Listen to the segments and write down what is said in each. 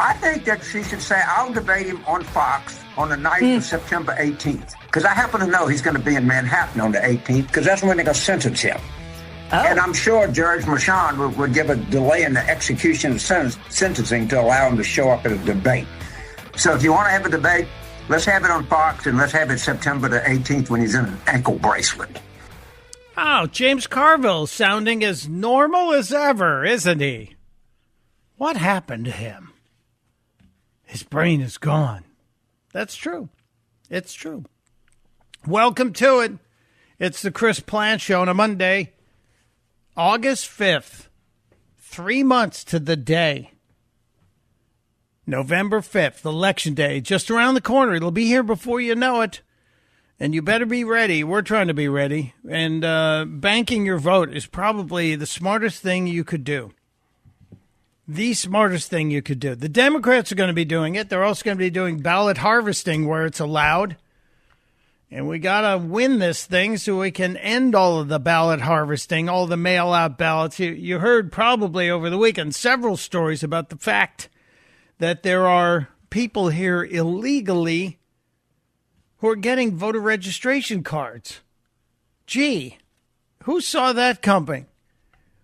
I think that she should say, I'll debate him on Fox on the night of September 18th. Because I happen to know he's going to be in Manhattan on the 18th, because that's when they're going to sentence him. Oh. And I'm sure Judge Merchan would give a delay in the execution of sentencing to allow him to show up at a debate. So if you want to have a debate, let's have it on Fox, and let's have it September the 18th when he's in an ankle bracelet. Oh, James Carville sounding as normal as ever, isn't he? What happened to him? His brain is gone. That's true. It's true. Welcome to it. It's the Chris Plant Show on a Monday, August 5th, 3 months to the day. November 5th, Election Day, just around the corner. It'll be here before you know it. And you better be ready. We're trying to be ready. And banking your vote is probably the smartest thing you could do. The smartest thing you could do. The Democrats are going to be doing it. They're also going to be doing ballot harvesting where it's allowed. And we got to win this thing so we can end all of the ballot harvesting, all the mail-out ballots. You heard probably over the weekend several stories about the fact that there are people here illegally who are getting voter registration cards. Gee, who saw that coming?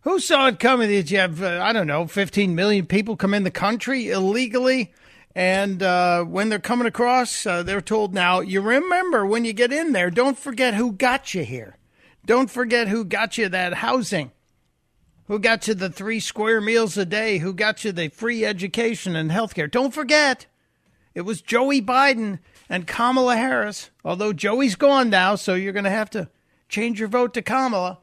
Who saw it coming that you have, 15 million people come in the country illegally, and when they're coming across, they're told, now, you remember when you get in there, don't forget who got you here. Don't forget who got you that housing, who got you the 3 square meals a day, who got you the free education and health care. Don't forget, it was Joey Biden and Kamala Harris, although Joey's gone now, so you're going to have to change your vote to Kamala.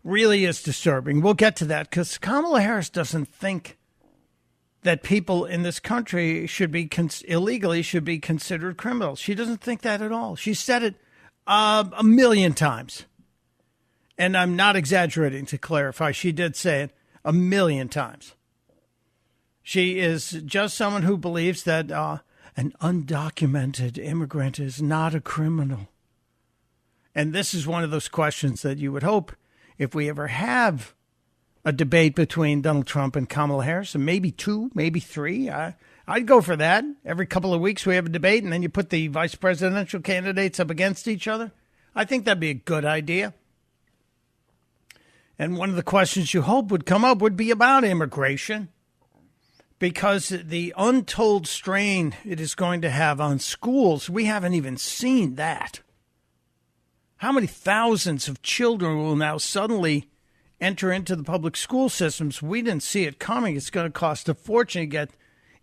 Really is disturbing. We'll get to that because Kamala Harris doesn't think that people in this country should be illegally should be considered criminals. She doesn't think that at all. She said it a million times. And I'm not exaggerating to clarify. She did say it a million times. She is just someone who believes that an undocumented immigrant is not a criminal. And this is one of those questions that you would hope if we ever have a debate between Donald Trump and Kamala Harris, and maybe 2, maybe 3, I'd go for that. Every couple of weeks we have a debate, and then you put the vice presidential candidates up against each other. I think that'd be a good idea. And one of the questions you hope would come up would be about immigration, because the untold strain it is going to have on schools, we haven't even seen that. How many thousands of children will now suddenly enter into the public school systems? We didn't see it coming. It's going to cost a fortune to get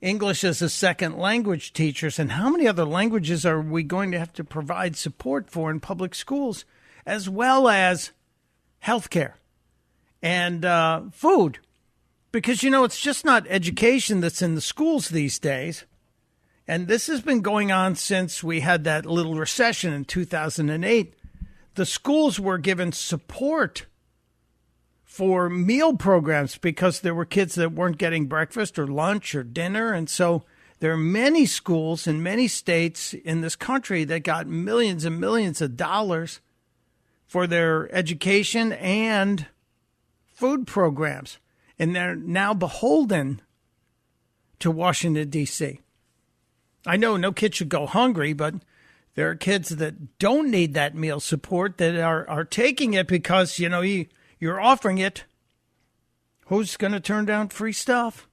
English as a second language teachers. And how many other languages are we going to have to provide support for in public schools, as well as health care and food? Because, it's just not education that's in the schools these days. And this has been going on since we had that little recession in 2008. The schools were given support for meal programs because there were kids that weren't getting breakfast or lunch or dinner. And so there are many schools in many states in this country that got millions and millions of dollars for their education and food programs. And they're now beholden to Washington, D.C. I know no kid should go hungry, but there are kids that don't need that meal support that are taking it because, you're offering it. Who's going to turn down free stuff?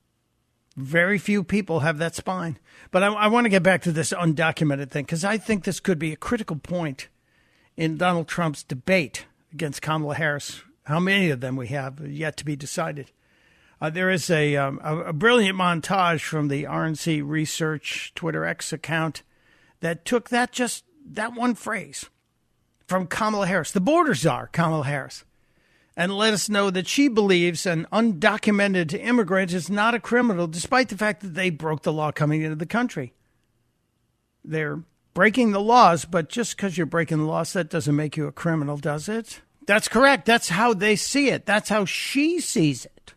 Very few people have that spine. But I want to get back to this undocumented thing because I think this could be a critical point in Donald Trump's debate against Kamala Harris. How many of them we have yet to be decided. There is a brilliant montage from the RNC Research Twitter X account that took that one phrase from Kamala Harris, the border czar, Kamala Harris, and let us know that she believes an undocumented immigrant is not a criminal, despite the fact that they broke the law coming into the country. They're breaking the laws, but just because you're breaking the laws, that doesn't make you a criminal, does it? That's correct. That's how they see it. That's how she sees it.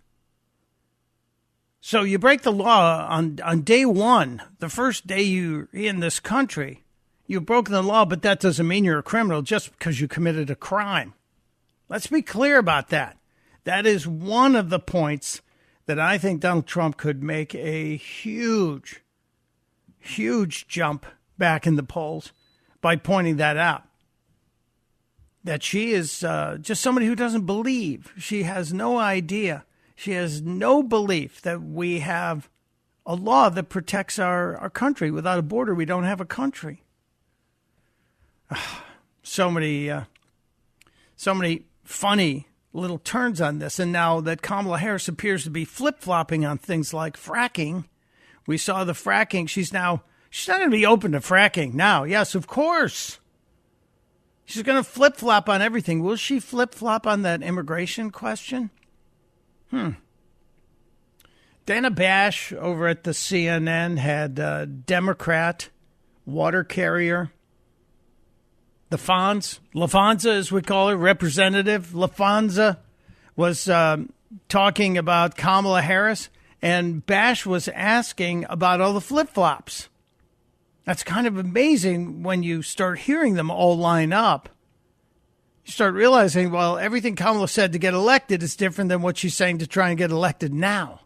So you break the law on day one, the first day you're in this country. You've broken the law, but that doesn't mean you're a criminal just because you committed a crime. Let's be clear about that. That is one of the points that I think Donald Trump could make a huge, huge jump back in the polls by pointing that out. That she is just somebody who doesn't believe. She has no idea. She has no belief that we have a law that protects our country. Without a border, we don't have a country. So many funny little turns on this. And now that Kamala Harris appears to be flip-flopping on things like fracking, we saw the fracking. She's not going to be open to fracking now. Yes, of course. She's going to flip-flop on everything. Will she flip-flop on that immigration question? Dana Bash over at the CNN had a Democrat water carrier, LaFonza as we call her, Representative LaFonza, was talking about Kamala Harris, and Bash was asking about all the flip-flops. That's kind of amazing when you start hearing them all line up. You start realizing, well, everything Kamala said to get elected is different than what she's saying to try and get elected now.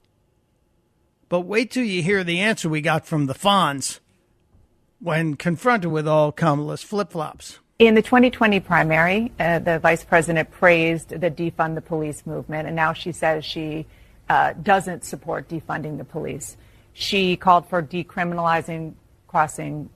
But wait till you hear the answer we got from the Fonz when confronted with all Kamala's flip-flops. In the 2020 primary, the vice president praised the defund the police movement, and now she says she doesn't support defunding the police. She called for decriminalizing crossing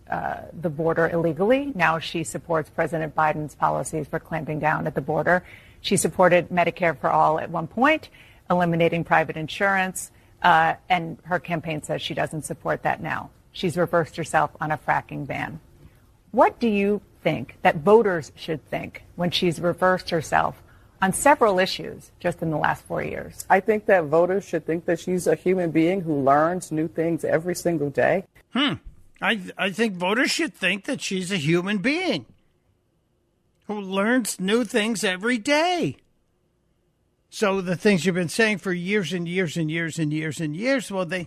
the border illegally. Now she supports President Biden's policies for clamping down at the border. She supported Medicare for all at one point, eliminating private insurance, and her campaign says she doesn't support that now. She's reversed herself on a fracking ban. What do you think that voters should think when she's reversed herself on several issues just in the last 4 years? I think that voters should think that she's a human being who learns new things every single day. I think voters should think that she's a human being who learns new things every day. So the things you've been saying for years and years and years and years and years, well, they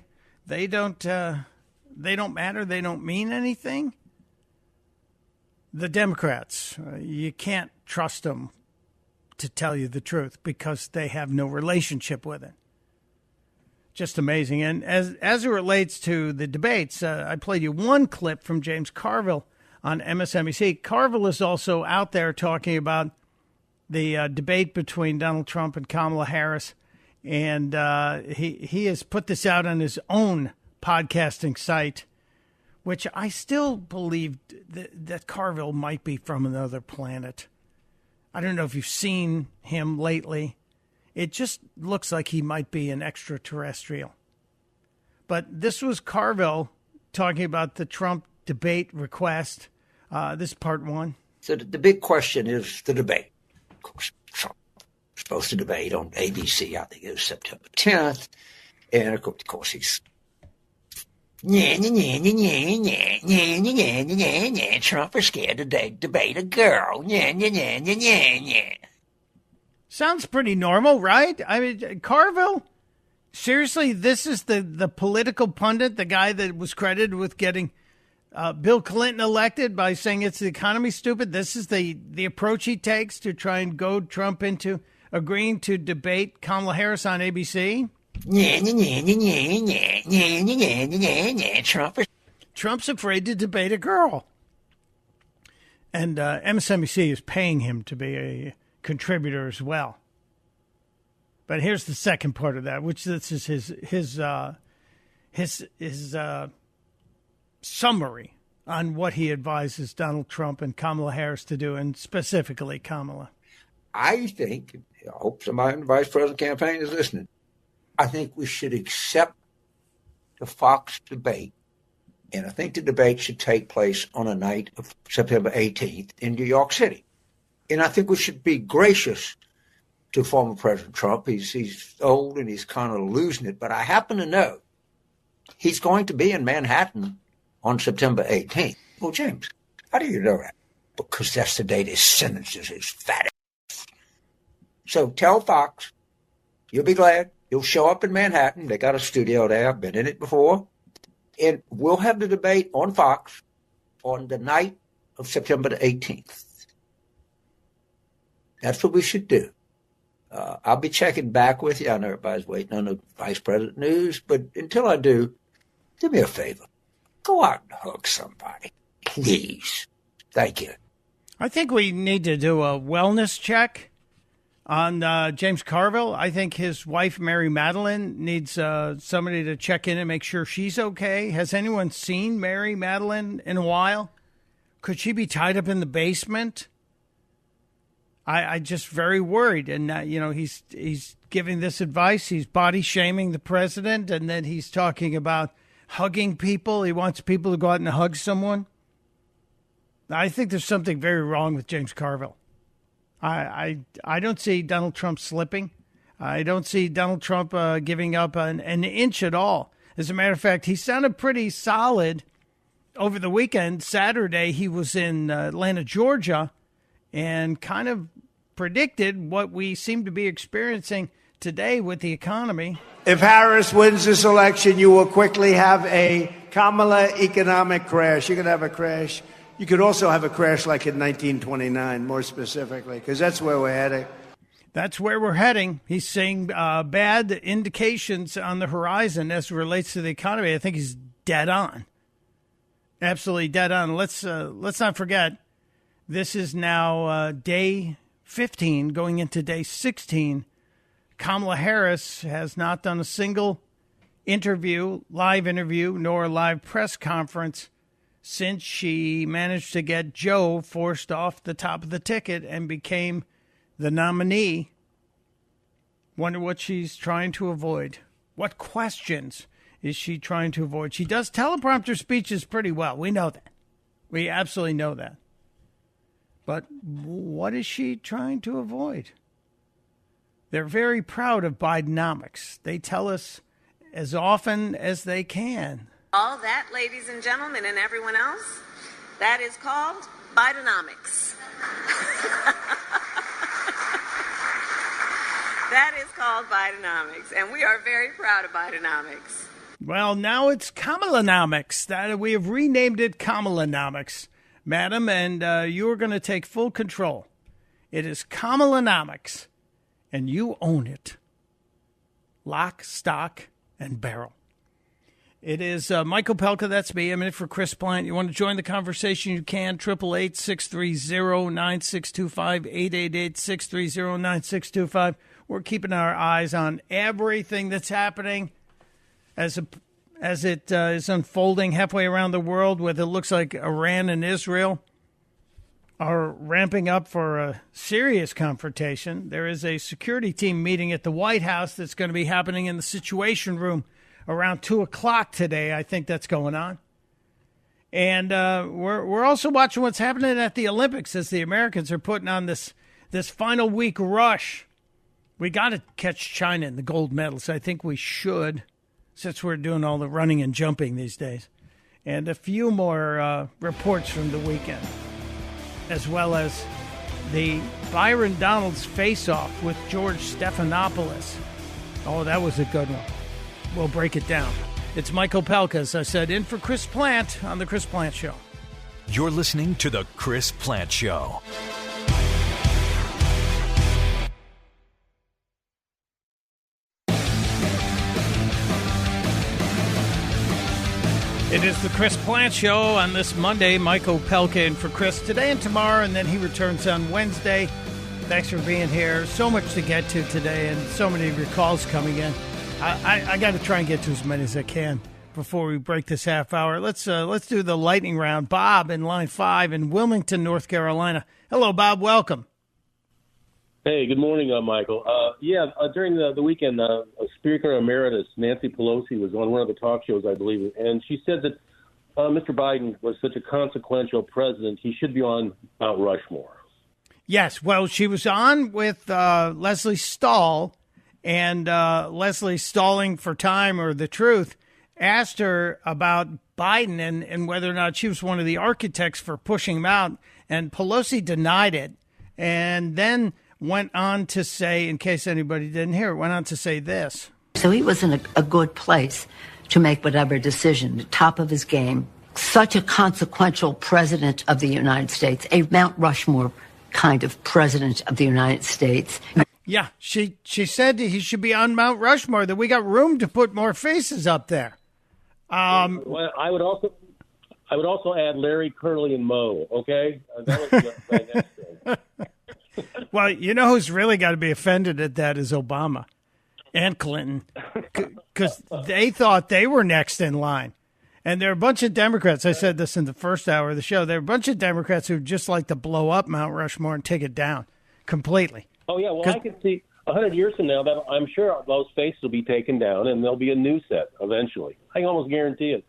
don't matter. They don't mean anything. The Democrats, you can't trust them to tell you the truth because they have no relationship with it. Just amazing. And as it relates to the debates, I played you one clip from James Carville on MSNBC. Carville is also out there talking about the debate between Donald Trump and Kamala Harris. And he has put this out on his own podcasting site, which I still believe that Carville might be from another planet. I don't know if you've seen him lately. It just looks like he might be an extraterrestrial. But this was Carville talking about the Trump debate request. This is part one. So the big question is the debate. Of course, Trump was supposed to debate on ABC, I think it was September 10th. And of course he's Trump is scared to debate a girl. Sounds pretty normal, right? I mean, Carville, seriously, this is the political pundit, the guy that was credited with getting Bill Clinton elected by saying it's the economy stupid. This is the approach he takes to try and goad Trump into agreeing to debate Kamala Harris on ABC. Trump's afraid to debate a girl. And MSNBC is paying him to be a contributor as well. But here's the second part of that, which this is his summary on what he advises Donald Trump and Kamala Harris to do, and specifically Kamala. I think, I hope somebody in the vice president campaign is listening. I think we should accept the Fox debate, and I think the debate should take place on the night of September 18th in New York City. And I think we should be gracious to former President Trump. He's old and he's kind of losing it, but I happen to know he's going to be in Manhattan on September 18th. Well, James, how do you know that? Because that's the date his sentences his fat ass. So tell Fox, you'll be glad. You'll show up in Manhattan. They got a studio there. I've been in it before. And we'll have the debate on Fox on the night of September the 18th. That's what we should do. I'll be checking back with you. I know everybody's waiting on the Vice President news, but until I do, do me a favor. Go out and hug somebody. Please. Thank you. I think we need to do a wellness check on James Carville. I think his wife, Mary Madeline, needs somebody to check in and make sure she's okay. Has anyone seen Mary Madeline in a while? Could she be tied up in the basement? I just very worried. And, he's giving this advice. He's body shaming the president, and then he's talking about hugging people. He wants people to go out and hug someone. I think there's something very wrong with James Carville. I don't see Donald Trump slipping. I don't see Donald Trump giving up an inch at all. As a matter of fact, he sounded pretty solid over the weekend. Saturday, he was in Atlanta, Georgia, and kind of predicted what we seem to be experiencing today with the economy. If Harris wins this election, you will quickly have a Kamala economic crash. You could have a crash. You could also have a crash like in 1929, more specifically, because that's where we're heading. That's where we're heading. He's saying bad indications on the horizon as it relates to the economy. I think he's dead on. Absolutely dead on. Let's not forget, this is now day 15, going into day 16. Kamala Harris has not done a single live interview, nor a live press conference since she managed to get Joe forced off the top of the ticket and became the nominee. Wonder what she's trying to avoid. What questions is she trying to avoid? She does teleprompter speeches pretty well. We know that. We absolutely know that. But what is she trying to avoid? They're very proud of Bidenomics. They tell us as often as they can. All that, ladies and gentlemen, and everyone else, that is called Bidenomics. That is called Bidenomics, and we are very proud of Bidenomics. Well, now it's Kamalanomics. That we have renamed it Kamalanomics, madam, and you are going to take full control. It is Kamalanomics, and you own it. Lock, stock, and barrel. It is Mike Opelka, that's me. I'm in for Chris Plant. You want to join the conversation, you can. 888-630-9625, 888-630-9625. We're keeping our eyes on everything that's happening as it is unfolding halfway around the world, with it looks like Iran and Israel are ramping up for a serious confrontation. There is a security team meeting at the White House that's going to be happening in the Situation Room around 2 o'clock today. I think that's going on. And we're also watching what's happening at the Olympics as the Americans are putting on this final week rush. We got to catch China in the gold medals. I think we should, since we're doing all the running and jumping these days. And a few more reports from the weekend, as well as the Byron Donalds face-off with George Stephanopoulos. Oh, that was a good one. We'll break it down. It's Mike Opelka, as I said, in for Chris Plant on The Chris Plant Show. You're listening to The Chris Plant Show. It is The Chris Plant Show on this Monday. Mike Opelka in for Chris today and tomorrow, and then he returns on Wednesday. Thanks for being here. So much to get to today, and so many of your calls coming in. I got to try and get to as many as I can before we break this half hour. Let's do the lightning round. Bob in line 5 in Wilmington, North Carolina. Hello, Bob. Welcome. Hey, good morning, Michael. During the weekend, Speaker Emeritus Nancy Pelosi was on one of the talk shows, I believe, and she said that Mr. Biden was such a consequential president, he should be on Mount Rushmore. Yes, well, she was on with Leslie Stahl, and Leslie, stalling for time or the truth, asked her about Biden and whether or not she was one of the architects for pushing him out, and Pelosi denied it, and then went on to say, in case anybody didn't hear it, went on to say this. So he was in a good place to make whatever decision, the top of his game. Such a consequential president of the United States, a Mount Rushmore kind of president of the United States. Yeah, she said he should be on Mount Rushmore, that we got room to put more faces up there. Well, I would also add Larry, Curly, and Moe, okay? That was my next thing. Well, you know who's really got to be offended at that is Obama and Clinton, because they thought they were next in line. And there are a bunch of Democrats, I said this in the first hour of the show, there are a bunch of Democrats who just like to blow up Mount Rushmore and take it down completely. Oh, yeah, well, I can see 100 years from now that I'm sure those faces will be taken down and there'll be a new set eventually. I can almost guarantee it.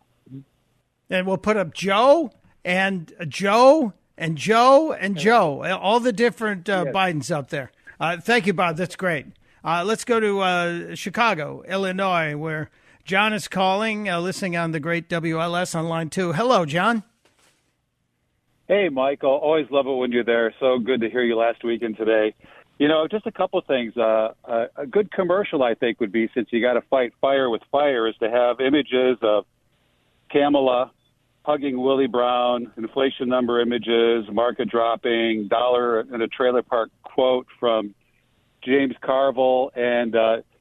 And we'll put up Joe and Joe and Joe and Joe, all the different Bidens up there. Thank you, Bob. That's great. Let's go to Chicago, Illinois, where John is calling, listening on the great WLS on line 2. Hello, John. Hey, Michael. Always love it when you're there. So good to hear you last week and today. You know, just a couple of things. A good commercial, I think, would be, since you got to fight fire with fire, is to have images of Kamala hugging Willie Brown, inflation number images, market dropping, dollar in a trailer park quote from James Carville, and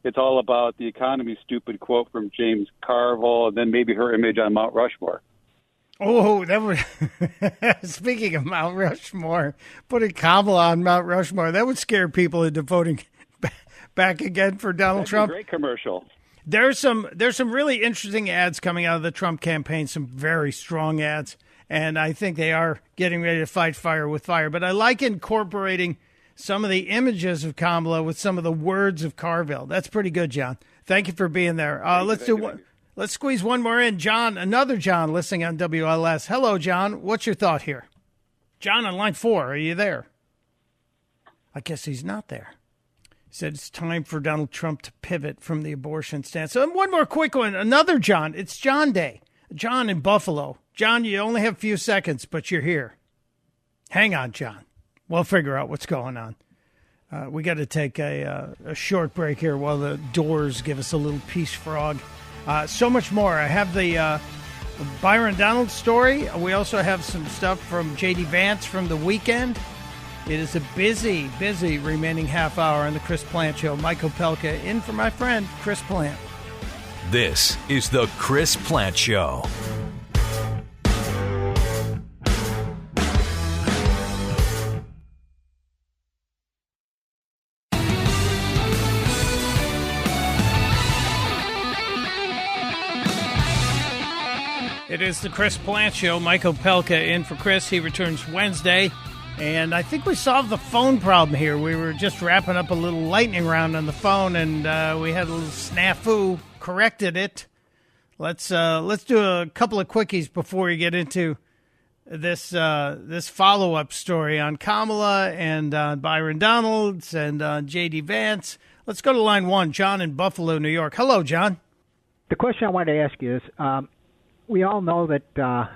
it's all about the economy stupid quote from James Carville, and then maybe her image on Mount Rushmore. Oh, that would. Speaking of Mount Rushmore, putting Kamala on Mount Rushmore, that would scare people into voting back again for Donald Trump. A great commercial. There's some really interesting ads coming out of the Trump campaign, some very strong ads, and I think they are getting ready to fight fire with fire. But I like incorporating some of the images of Kamala with some of the words of Carville. That's pretty good, John. Thank you for being there. Let's squeeze one more in. John, another John listening on WLS. Hello, John. What's your thought here? John on line 4, are you there? I guess he's not there. He said it's time for Donald Trump to pivot from the abortion stance. So one more quick one. Another John. It's John Day. John in Buffalo. John, you only have a few seconds, but you're here. Hang on, John. We'll figure out what's going on. We got to take a short break here while the Doors give us a little peace frog. So much more. I have the Byron Donald story. We also have some stuff from J.D. Vance from the weekend. It is a busy remaining half hour on the Chris Plant Show. Mike Opelka in for my friend, Chris Plant. This is the Chris Plant Show. It is the Chris Plant Show. Mike Opelka in for Chris. He returns Wednesday. And I think we solved the phone problem here. We were just wrapping up a little lightning round on the phone, and we had a little snafu, corrected it. Let's do a couple of quickies before we get into this follow-up story on Kamala and Byron Donalds and J.D. Vance. Let's go to line 1, John in Buffalo, New York. Hello, John. The question I wanted to ask you is, we all know that the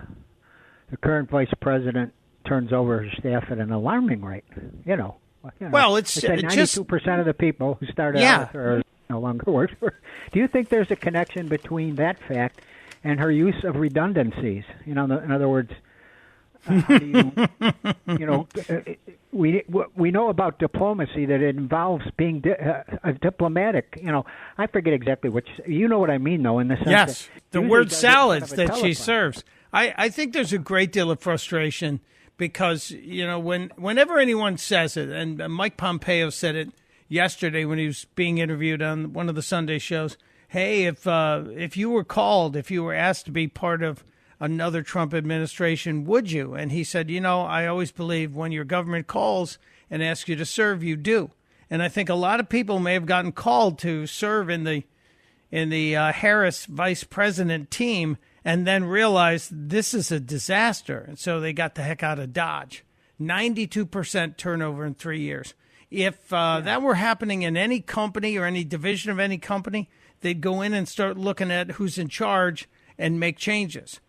current vice president turns over his staff at an alarming rate. Well, it's 92% of the people who started out with her no longer work for her. Do you think there's a connection between that fact and her use of redundancies? In other words, how do we know about diplomacy that it involves being diplomatic. I forget exactly which. You know what I mean, though, in the sense yes, that the word salads that she serves. I think there's a great deal of frustration because whenever anyone says it, and Mike Pompeo said it yesterday when he was being interviewed on one of the Sunday shows. Hey, if you were called, if you were asked to be part of another Trump administration, would you? And he said, I always believe when your government calls and asks you to serve, you do. And I think a lot of people may have gotten called to serve in the Harris vice president team and then realized this is a disaster. And so they got the heck out of Dodge. 92% turnover in 3 years. If that were happening in any company or any division of any company, they'd go in and start looking at who's in charge and make changes.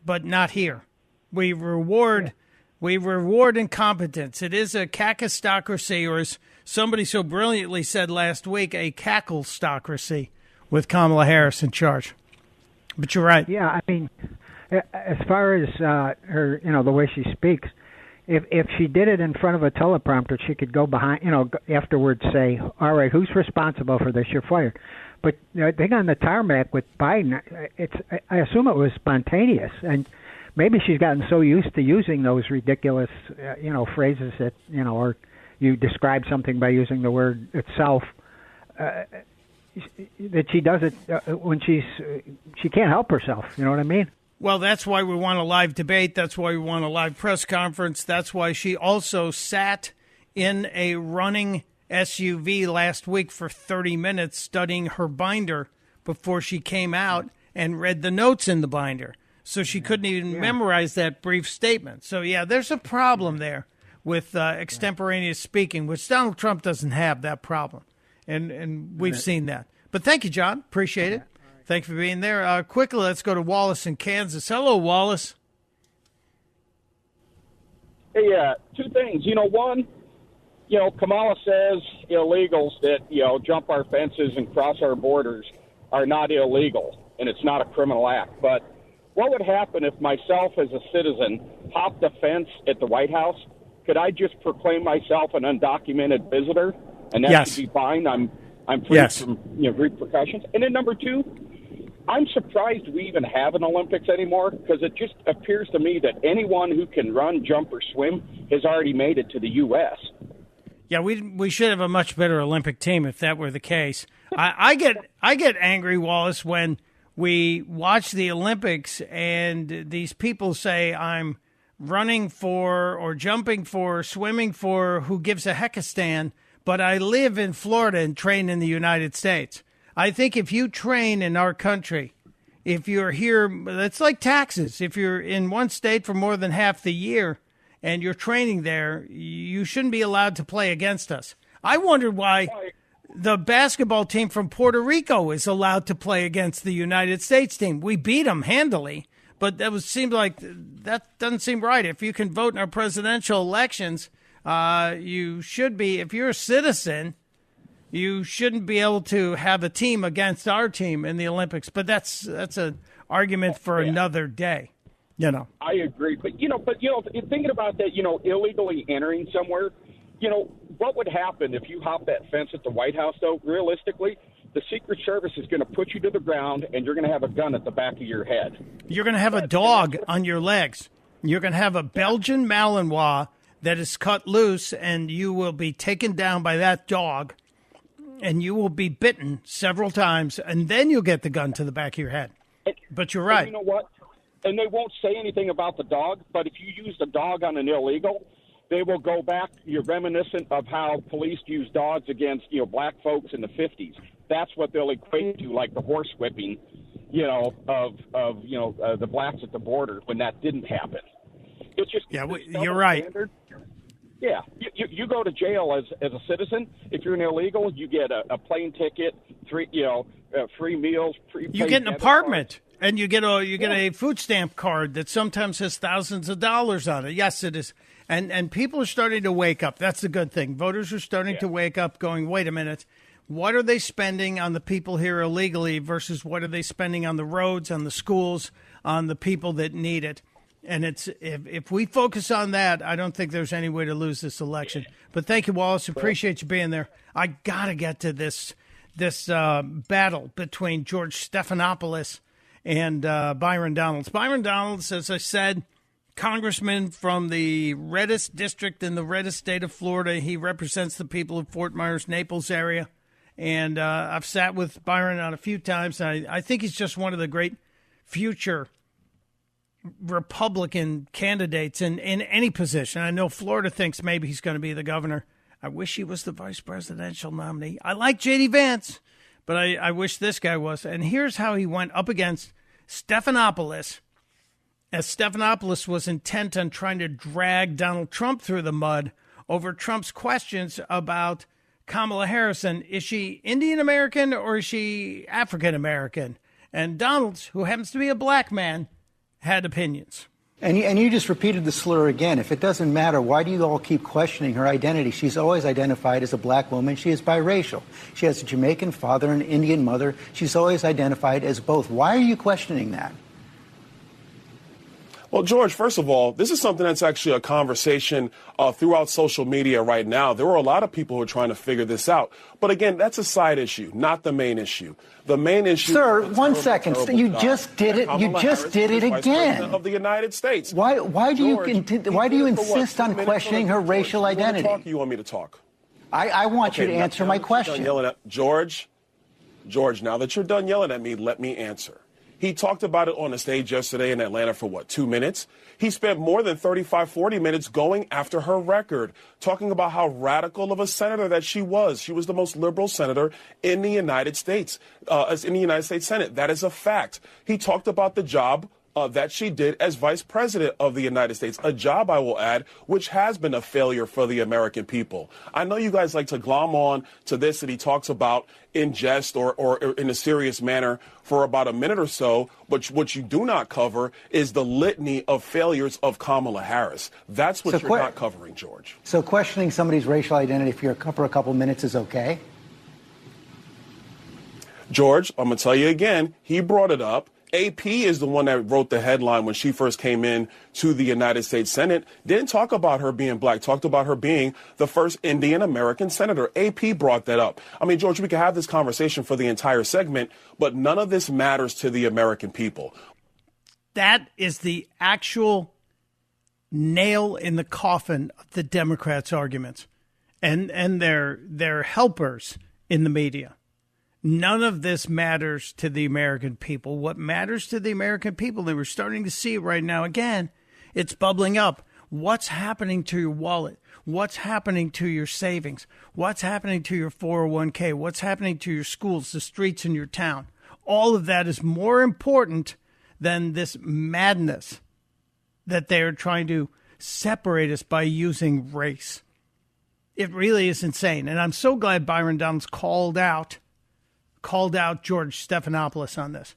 But not here. We reward incompetence. It is a kakistocracy, or as somebody so brilliantly said last week, a cacklestocracy with Kamala Harris in charge. But you're right. Yeah, I mean, as far as her, the way she speaks, if she did it in front of a teleprompter, she could go behind, afterwards say, all right, who's responsible for this? You're fired. But I think on the tarmac with Biden, I assume it was spontaneous. And maybe she's gotten so used to using those ridiculous, phrases that, or you describe something by using the word itself, that she does it when she can't help herself. You know what I mean? Well, that's why we want a live debate. That's why we want a live press conference. That's why she also sat in a running SUV last week for 30 minutes studying her binder before she came out and read the notes in the binder. So she couldn't even memorize that brief statement. So, there's a problem there with extemporaneous speaking, which Donald Trump doesn't have that problem. And we've seen that. But thank you, John. Appreciate it. Thank you for being there. Quickly, let's go to Wallace in Kansas. Hello, Wallace. Hey, two things. One, Kamala says illegals that, jump our fences and cross our borders are not illegal, and it's not a criminal act. But what would happen if myself as a citizen hopped the fence at the White House? Could I just proclaim myself an undocumented visitor, and that should be fine? I'm free from repercussions. And then number two, I'm surprised we even have an Olympics anymore, because it just appears to me that anyone who can run, jump, or swim has already made it to the U.S. Yeah, we should have a much better Olympic team if that were the case. I get angry, Wallace, when we watch the Olympics and these people say I'm running for or jumping for, swimming for, who gives a heckastan, but I live in Florida and train in the United States. I think if you train in our country, if you're here, it's like taxes. If you're in one state for more than half the year and you're training there, you shouldn't be allowed to play against us. I wondered why the basketball team from Puerto Rico is allowed to play against the United States team. We beat them handily, but seemed like that doesn't seem right. If you can vote in our presidential elections, you should be, if you're a citizen, you shouldn't be able to have a team against our team in the Olympics. But that's an argument for another day. I agree, but thinking about that, illegally entering somewhere, what would happen if you hop that fence at the White House? Though realistically, the Secret Service is going to put you to the ground, and you're going to have a gun at the back of your head. You're going to have a dog on your legs. You're going to have a Belgian Malinois that is cut loose, and you will be taken down by that dog. And you will be bitten several times, and then you'll get the gun to the back of your head. But you're right. You know what? And they won't say anything about the dog, but if you use the dog on an illegal, they will go back. You're reminiscent of how police used dogs against, black folks in the 50s. That's what they'll equate to, like the horse whipping, of the blacks at the border when that didn't happen. It's just you're right. Standard. Yeah, you go to jail as a citizen. If you're an illegal, you get a plane ticket, free meals. You get an apartment, and you get a food stamp card that sometimes has thousands of dollars on it. Yes, it is, and people are starting to wake up. That's the good thing. Voters are starting to wake up, going, wait a minute, what are they spending on the people here illegally versus what are they spending on the roads, on the schools, on the people that need it? And it's if we focus on that, I don't think there's any way to lose this election. But thank you, Wallace. Appreciate you being there. I got to get to this battle between George Stephanopoulos and Byron Donalds. Byron Donalds, as I said, congressman from the reddest district in the reddest state of Florida. He represents the people of Fort Myers, Naples area. And I've sat with Byron on a few times. And I think he's just one of the great future Republican candidates in any position. I know Florida thinks maybe he's going to be the governor. I wish he was the vice presidential nominee. I like J.D. Vance, but I wish this guy was. And here's how he went up against Stephanopoulos, as Stephanopoulos was intent on trying to drag Donald Trump through the mud over Trump's questions about Kamala Harris. And is she Indian American or is she African American? And Donalds, who happens to be a black man, had opinions. And you just repeated the slur again. If it doesn't matter, why do you all keep questioning her identity? She's always identified as a black woman. She is biracial. She has a Jamaican father and an Indian mother. She's always identified as both. Why are you questioning that? Well, George, first of all, this is something that's actually a conversation throughout social media right now. There were a lot of people who are trying to figure this out. But again, that's a side issue, not the main issue. The main issue. Sir, 1 second. You just did it. You just did it again. Of the United States. Why do you insist on questioning her racial identity? You want me to talk? I want you to answer my question. George, now that you're done yelling at me, let me answer. He talked about it on the stage yesterday in Atlanta for 2 minutes? He spent more than 35, 40 minutes going after her record, talking about how radical of a senator that she was. She was the most liberal senator in the United States, in the United States Senate. That is a fact. He talked about the job that she did as vice president of the United States, a job, I will add, which has been a failure for the American people. I know you guys like to glom on to this that he talks about in jest or in a serious manner for about a minute or so, but what you do not cover is the litany of failures of Kamala Harris. That's what you're not covering, George. So questioning somebody's racial identity for a couple minutes is okay? George, I'm going to tell you again, he brought it up. AP is the one that wrote the headline when she first came in to the United States Senate. Didn't talk about her being black, talked about her being the first Indian American senator. AP brought that up. I mean, George, we could have this conversation for the entire segment, but none of this matters to the American people. That is the actual nail in the coffin of the Democrats' arguments and their helpers in the media. None of this matters to the American people. What matters to the American people, and we're starting to see it right now again, it's bubbling up. What's happening to your wallet? What's happening to your savings? What's happening to your 401k? What's happening to your schools, the streets in your town? All of that is more important than this madness that they're trying to separate us by using race. It really is insane. And I'm so glad Byron Donalds called out George Stephanopoulos on this.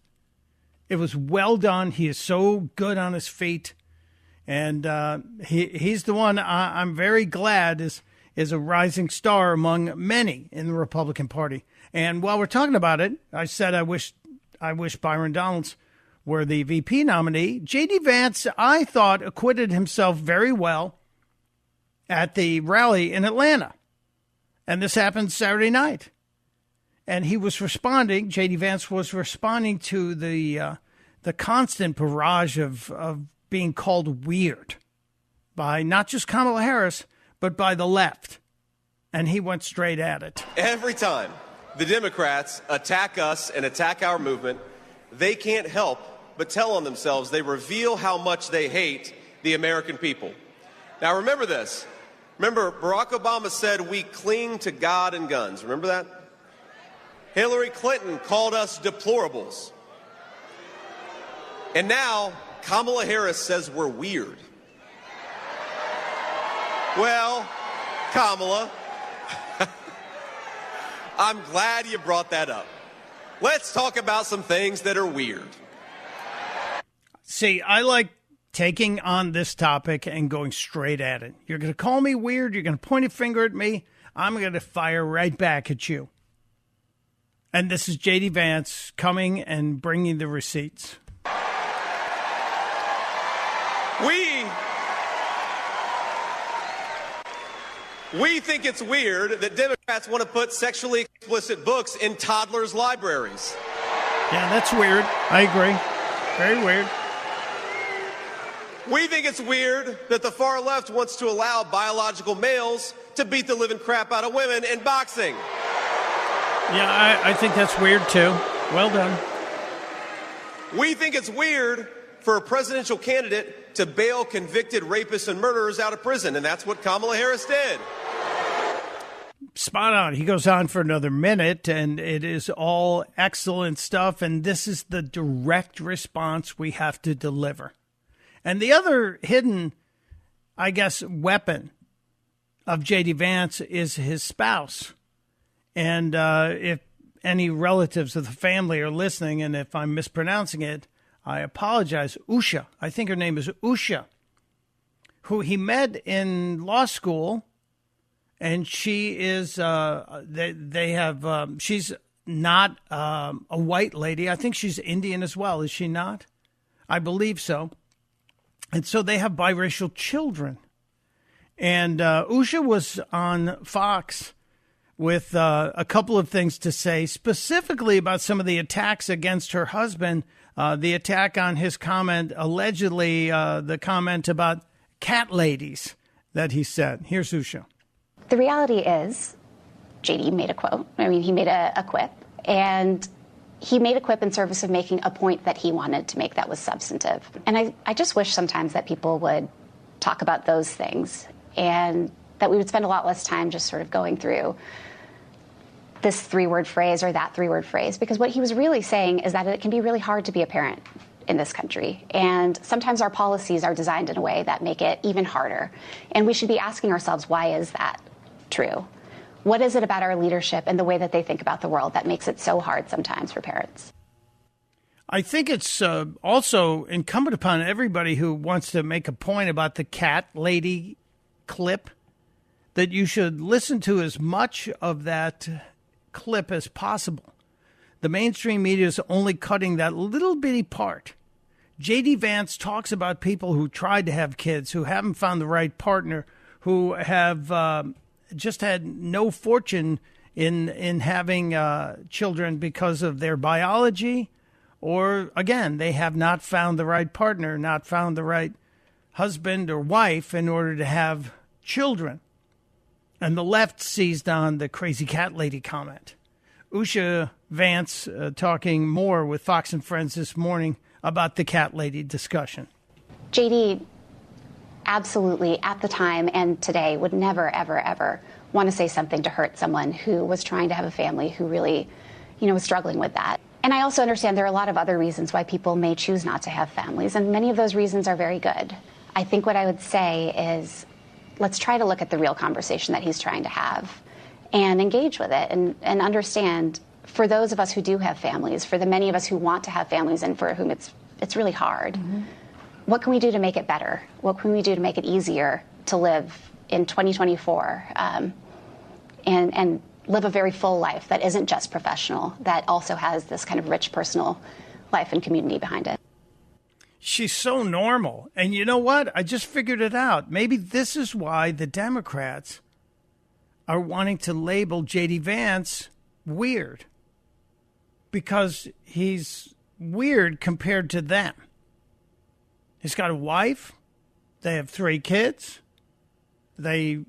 It was well done. He is so good on his feet. And he's the one I'm very glad is a rising star among many in the Republican Party. And while we're talking about it, I said I wish Byron Donalds were the VP nominee. J.D. Vance, I thought, acquitted himself very well at the rally in Atlanta. And this happened Saturday night. And he was responding, J.D. Vance was responding to the constant barrage of being called weird by not just Kamala Harris, but by the left. And he went straight at it. Every time the Democrats attack us and attack our movement, they can't help but tell on themselves. They reveal how much they hate the American people. Now, remember this. Remember, Barack Obama said we cling to God and guns. Remember that? Hillary Clinton called us deplorables. And now Kamala Harris says we're weird. Well, Kamala, I'm glad you brought that up. Let's talk about some things that are weird. See, I like taking on this topic and going straight at it. You're going to call me weird. You're going to point a finger at me. I'm going to fire right back at you. And this is J.D. Vance coming and bringing the receipts. We think it's weird that Democrats want to put sexually explicit books in toddlers' libraries. Yeah, that's weird. I agree. Very weird. We think it's weird that the far left wants to allow biological males to beat the living crap out of women in boxing. Yeah, I think that's weird, too. Well done. We think it's weird for a presidential candidate to bail convicted rapists and murderers out of prison, and that's what Kamala Harris did. Spot on. He goes on for another minute, and it is all excellent stuff, and this is the direct response we have to deliver. And the other hidden, I guess, weapon of J.D. Vance is his spouse. And if any relatives of the family are listening, and if I'm mispronouncing it, I apologize. Usha, I think her name is Usha, who he met in law school, and she is, she's not a white lady. I think she's Indian as well, is she not? I believe so. And so they have biracial children. And Usha was on Fox with a couple of things to say, specifically about some of the attacks against her husband, the attack on his comment, allegedly the comment about cat ladies that he said. Here's Usha. The reality is, JD made a quote. I mean, he made a quip. And he made a quip in service of making a point that he wanted to make that was substantive. And I just wish sometimes that people would talk about those things and that we would spend a lot less time just sort of going through this 3-word phrase or that 3-word phrase, because what he was really saying is that it can be really hard to be a parent in this country. And sometimes our policies are designed in a way that make it even harder. And we should be asking ourselves, why is that true? What is it about our leadership and the way that they think about the world that makes it so hard sometimes for parents? I think it's also incumbent upon everybody who wants to make a point about the cat lady clip that you should listen to as much of that clip as possible. The mainstream media is only cutting that little bitty part. J.D. Vance talks about people who tried to have kids, who haven't found the right partner, who have just had no fortune in having children because of their biology, or, again, they have not found the right partner, not found the right husband or wife in order to have children. And the left seized on the crazy cat lady comment. Usha Vance talking more with Fox and Friends this morning about the cat lady discussion. JD absolutely, at the time and today, would never, ever, ever want to say something to hurt someone who was trying to have a family, who really, was struggling with that. And I also understand there are a lot of other reasons why people may choose not to have families, and many of those reasons are very good. I think what I would say is, let's try to look at the real conversation that he's trying to have and engage with it and understand, for those of us who do have families, for the many of us who want to have families and for whom it's really hard, what can we do to make it better? What can we do to make it easier to live in 2024 and live a very full life that isn't just professional, that also has this kind of rich personal life and community behind it? She's so normal. And you know what? I just figured it out. Maybe this is why the Democrats are wanting to label J.D. Vance weird. Because he's weird compared to them. He's got a wife. They have 3 kids. They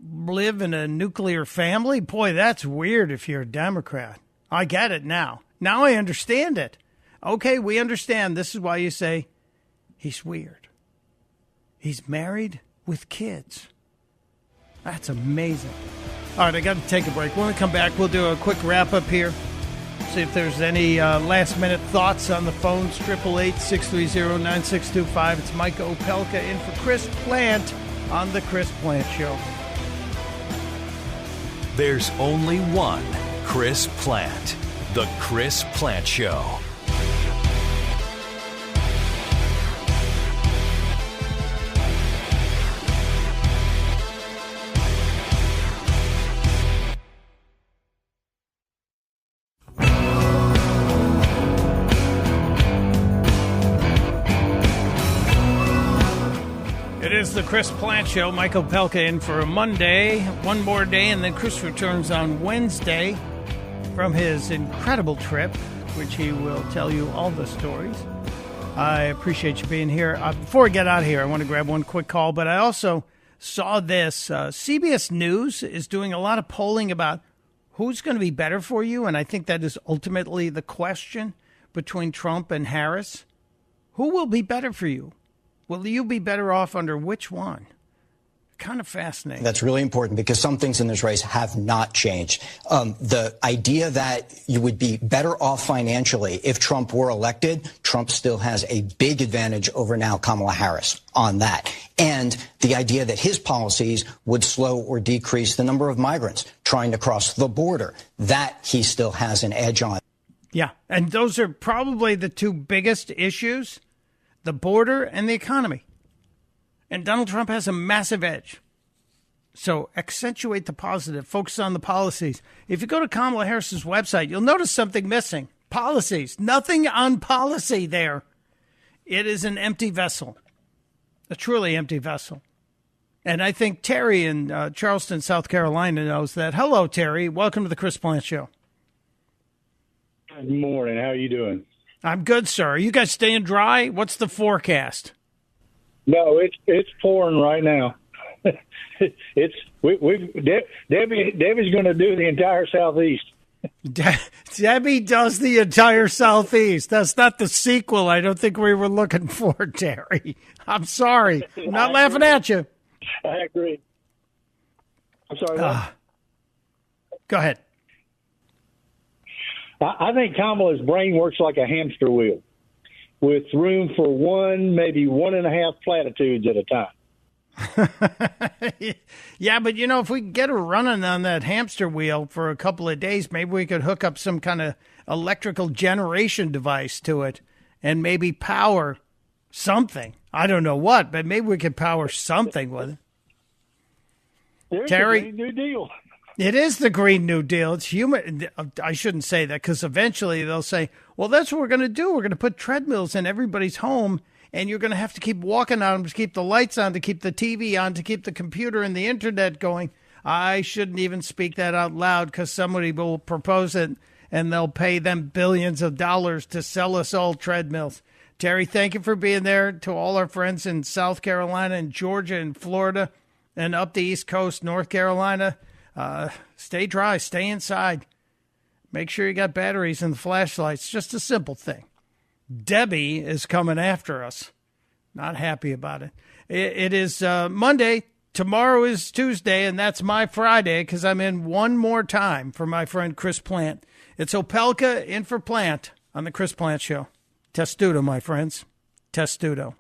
live in a nuclear family. Boy, that's weird if you're a Democrat. I get it now. Now I understand it. Okay, we understand. This is why you say he's weird. He's married with kids. That's amazing. All right, I got to take a break. When we come back, we'll do a quick wrap-up here. See if there's any last-minute thoughts on the phones. 888-630-9625. It's Mike Opelka in for Chris Plant on The Chris Plant Show. There's only one Chris Plant. The Chris Plant Show. It is the Chris Plant Show. Mike Opelka in for a Monday. One more day, and then Chris returns on Wednesday from his incredible trip, which he will tell you all the stories. I appreciate you being here. Before I get out of here, I want to grab one quick call, but I also saw this. CBS News is doing a lot of polling about who's going to be better for you, and I think that is ultimately the question between Trump and Harris. Who will be better for you? Will you be better off under which one? Kind of fascinating. That's really important because some things in this race have not changed. The idea that you would be better off financially if Trump were elected, Trump still has a big advantage over now Kamala Harris on that. And the idea that his policies would slow or decrease the number of migrants trying to cross the border, that he still has an edge on. Yeah, and those are probably the 2 biggest issues. The border and the economy. And Donald Trump has a massive edge. So accentuate the positive. Focus on the policies. If you go to Kamala Harris's website, you'll notice something missing. Policies. Nothing on policy there. It is an empty vessel. A truly empty vessel. And I think Terry in Charleston, South Carolina knows that. Hello, Terry. Welcome to the Chris Plant Show. Good morning. How are you doing? I'm good, sir. Are you guys staying dry? What's the forecast? No, it's pouring right now. Debbie's going to do the entire Southeast. Debbie does the entire Southeast. That's not the sequel I don't think we were looking for, Terry. I'm sorry. I'm not laughing at you. I agree. I'm sorry. Go ahead. I think Kamala's brain works like a hamster wheel with room for one, maybe 1.5 platitudes at a time. Yeah, but, if we get her running on that hamster wheel for a couple of days, maybe we could hook up some kind of electrical generation device to it and maybe power something. I don't know what, but maybe we could power something with it. There's Terry, the Green New Deal. It is the Green New Deal. It's human. I shouldn't say that because eventually they'll say, well, that's what we're going to do. We're going to put treadmills in everybody's home, and you're going to have to keep walking on them to keep the lights on, to keep the TV on, to keep the computer and the internet going. I shouldn't even speak that out loud because somebody will propose it, and they'll pay them billions of dollars to sell us all treadmills. Terry, thank you for being there. To all our friends in South Carolina and Georgia and Florida and up the East Coast, North Carolina, stay dry, stay inside. Make sure you got batteries in the flashlights. Just a simple thing. Debbie is coming after us. Not happy about it. It is Monday. Tomorrow is Tuesday, and that's my Friday because I'm in one more time for my friend Chris Plant. It's Opelka in for Plant on the Chris Plant Show. Testudo, my friends. Testudo.